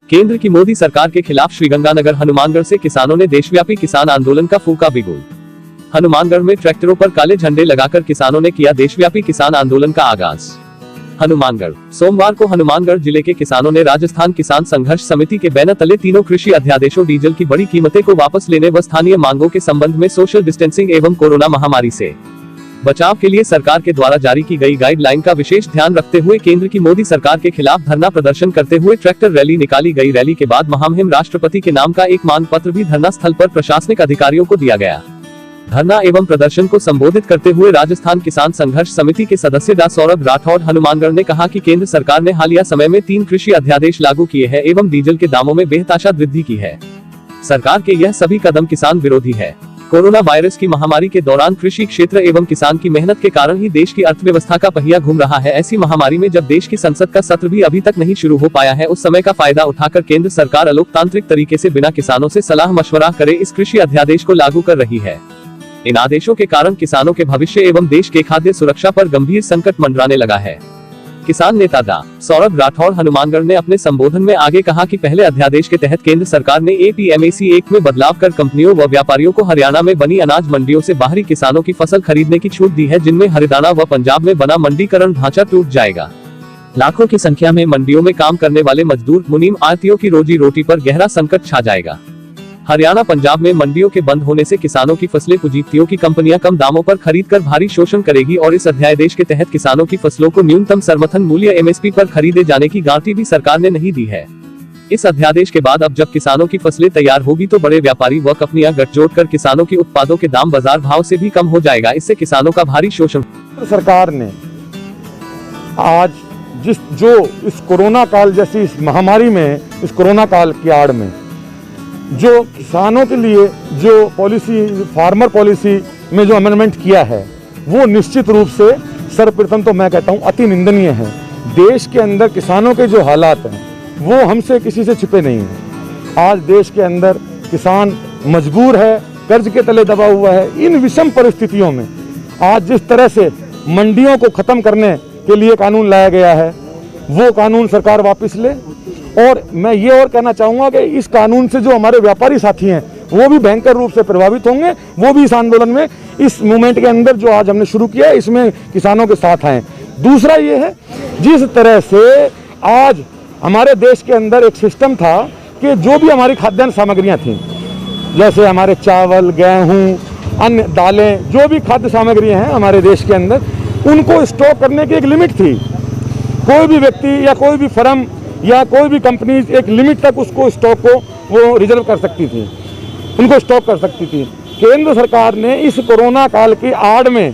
केंद्र की मोदी सरकार के खिलाफ श्रीगंगानगर हनुमानगढ़ से किसानों ने देशव्यापी किसान आंदोलन का फूंका बिगुल। हनुमानगढ़ में ट्रैक्टरों पर काले झंडे लगाकर किसानों ने किया देशव्यापी किसान आंदोलन का आगाज। हनुमानगढ़ सोमवार को हनुमानगढ़ जिले के किसानों ने राजस्थान किसान संघर्ष समिति के बैनर तले तीनों कृषि अध्यादेशों, डीजल की बड़ी कीमतें को वापस लेने व स्थानीय मांगों के संबंध में सोशल डिस्टेंसिंग एवं कोरोना महामारी से बचाव के लिए सरकार के द्वारा जारी की गई गाइडलाइन का विशेष ध्यान रखते हुए केंद्र की मोदी सरकार के खिलाफ धरना प्रदर्शन करते हुए ट्रैक्टर रैली निकाली गई। रैली के बाद महामहिम राष्ट्रपति के नाम का एक मांग पत्र भी धरना स्थल पर प्रशासनिक अधिकारियों को दिया गया। धरना एवं प्रदर्शन को संबोधित करते हुए राजस्थान किसान संघर्ष समिति के सदस्य डॉ सौरभ राठौड़ हनुमानगढ़ ने कहा कि केंद्र सरकार ने हालिया समय में 3 कृषि अध्यादेश लागू किए हैं एवं डीजल के दामों में बेतहाशा वृद्धि की है। सरकार के यह सभी कदम किसान विरोधी है। कोरोना वायरस की महामारी के दौरान कृषि क्षेत्र एवं किसान की मेहनत के कारण ही देश की अर्थव्यवस्था का पहिया घूम रहा है। ऐसी महामारी में जब देश की संसद का सत्र भी अभी तक नहीं शुरू हो पाया है, उस समय का फायदा उठाकर केंद्र सरकार अलोकतांत्रिक तरीके से बिना किसानों से सलाह मशवरा करे इस कृषि अध्यादेश को लागू कर रही है। इन आदेशों के कारण किसानों के भविष्य एवं देश के खाद्य सुरक्षा पर गंभीर संकट मंडराने लगा है। किसान नेता डॉ सौरभ राठौड़ हनुमानगढ़ ने अपने संबोधन में आगे कहा कि पहले अध्यादेश के तहत केंद्र सरकार ने APMAC 1 में बदलाव कर कंपनियों व व्यापारियों को हरियाणा में बनी अनाज मंडियों से बाहरी किसानों की फसल खरीदने की छूट दी है, जिनमें हरियाणा व पंजाब में बना मंडीकरण ढांचा टूट जाएगा। लाखों की संख्या में मंडियों में काम करने वाले मजदूर मुनीम आड़तियों की रोजी रोटी पर गहरा संकट छा जाएगा। हरियाणा पंजाब में मंडियों के बंद होने से किसानों की फसलें पूंजीपतियों की कंपनियां कम दामों पर खरीदकर भारी शोषण करेगी और इस अध्यादेश के तहत किसानों की फसलों को न्यूनतम समर्थन मूल्य MSP पर खरीदे जाने की गारंटी भी सरकार ने नहीं दी है। इस अध्यादेश के बाद अब जब किसानों की फसलें तैयार होगी तो बड़े व्यापारी व कंपनियां गठजोड़ कर किसानों के उत्पादों के दाम बाजार भाव से भी कम हो जाएगा। इससे किसानों का भारी शोषण। सरकार ने आज इस कोरोना काल जैसी इस महामारी में, इस कोरोना काल की आड़ में जो किसानों के लिए जो पॉलिसी, फार्मर पॉलिसी में जो अमेंडमेंट किया है, वो निश्चित रूप से सर्वप्रथम तो मैं कहता हूँ अति निंदनीय है। देश के अंदर किसानों के जो हालात हैं वो हमसे किसी से छिपे नहीं हैं। आज देश के अंदर किसान मजबूर है, कर्ज के तले दबा हुआ है। इन विषम परिस्थितियों में आज जिस तरह से मंडियों को खत्म करने के लिए कानून लाया गया है, वो कानून सरकार वापस ले। और मैं ये और कहना चाहूँगा कि इस कानून से जो हमारे व्यापारी साथी हैं वो भी भयंकर रूप से प्रभावित होंगे। वो भी इस आंदोलन में, इस मूवमेंट के अंदर जो आज हमने शुरू किया है, इसमें किसानों के साथ आए। दूसरा ये है, जिस तरह से आज हमारे देश के अंदर एक सिस्टम था कि जो भी हमारी खाद्यान्न सामग्रियाँ थीं, जैसे हमारे चावल, गेहूँ, अन्य दालें, जो भी खाद्य सामग्रियाँ हैं हमारे देश के अंदर, उनको स्टॉक करने की एक लिमिट थी। कोई भी व्यक्ति या कोई भी फर्म या कोई भी कंपनी एक लिमिट तक उसको स्टॉक को वो रिजर्व कर सकती थी, उनको स्टॉक कर सकती थी। केंद्र सरकार ने इस कोरोना काल की आड़ में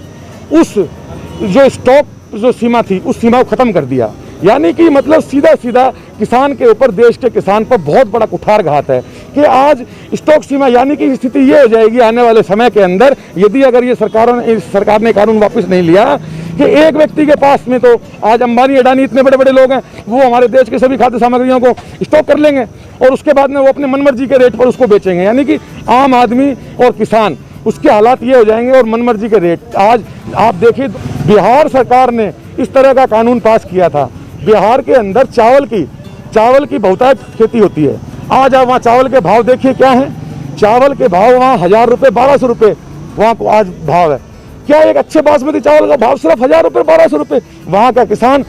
उस जो स्टॉक जो सीमा थी, उस सीमा को ख़त्म कर दिया। यानी कि मतलब सीधा सीधा किसान के ऊपर, देश के किसान पर बहुत बड़ा कुठारघात है कि आज स्टॉक सीमा, यानी कि स्थिति ये हो जाएगी आने वाले समय के अंदर, यदि अगर ये सरकार ने कानून वापस नहीं लिया, कि एक व्यक्ति के पास में तो आज अंबानी, अडानी, इतने बड़े बड़े लोग हैं, वो हमारे देश के सभी खाद्य सामग्रियों को स्टॉक कर लेंगे और उसके बाद में वो अपने मनमर्जी के रेट पर उसको बेचेंगे। यानी कि आम आदमी और किसान, उसके हालात ये हो जाएंगे और मनमर्जी के रेट। आज आप देखिए, बिहार सरकार ने इस तरह का कानून पास किया था। बिहार के अंदर चावल की बहुतायत खेती होती है। आज आप वहाँ चावल के भाव देखिए क्या है। चावल के भाव वहाँ 1000 रुपये, 1200 रुपये वहाँ को आज भाव है। क्या एक अच्छे बासमती चावल का भाव सिर्फ 1000 रुपये, 1200 रुपये? वहाँ का किसान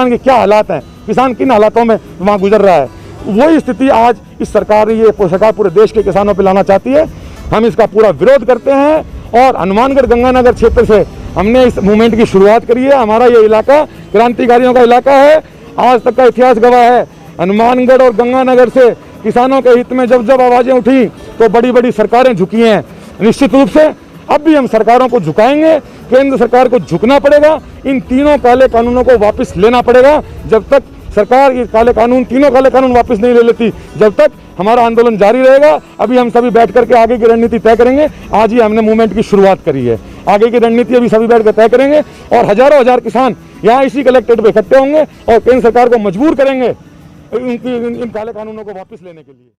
के क्या हालात हैं, किसान किन हालातों में वहाँ गुजर रहा है, वही स्थिति आज इस सरकार, ये सरकार पूरे देश के किसानों पर लाना चाहती है। हम इसका पूरा विरोध करते हैं और हनुमानगढ़ गंगानगर क्षेत्र से हमने इस मूवमेंट की शुरुआत करी है। हमारा ये इलाका क्रांतिकारियों का इलाका है। आज तक का इतिहास गवाह है, हनुमानगढ़ और गंगानगर से किसानों के हित में जब जब आवाज़ें उठी तो बड़ी बड़ी सरकारें झुकी हैं। निश्चित रूप से अब भी हम सरकारों को झुकाएंगे। केंद्र सरकार को झुकना पड़ेगा। इन तीनों काले कानूनों को वापस लेना पड़ेगा। जब तक सरकार ये तीनों काले कानून वापस नहीं ले लेती, जब तक हमारा आंदोलन जारी रहेगा। अभी हम सभी बैठ करके आगे की रणनीति तय करेंगे। आज ही हमने मूवमेंट की शुरुआत करी है, आगे की रणनीति अभी सभी बैठ कर तय करेंगे और हजारों हजार किसान यहाँ इसी कलेक्ट्रेट पे इकट्ठे होंगे और केंद्र सरकार को मजबूर करेंगे इन काले कानूनों को वापस लेने के लिए।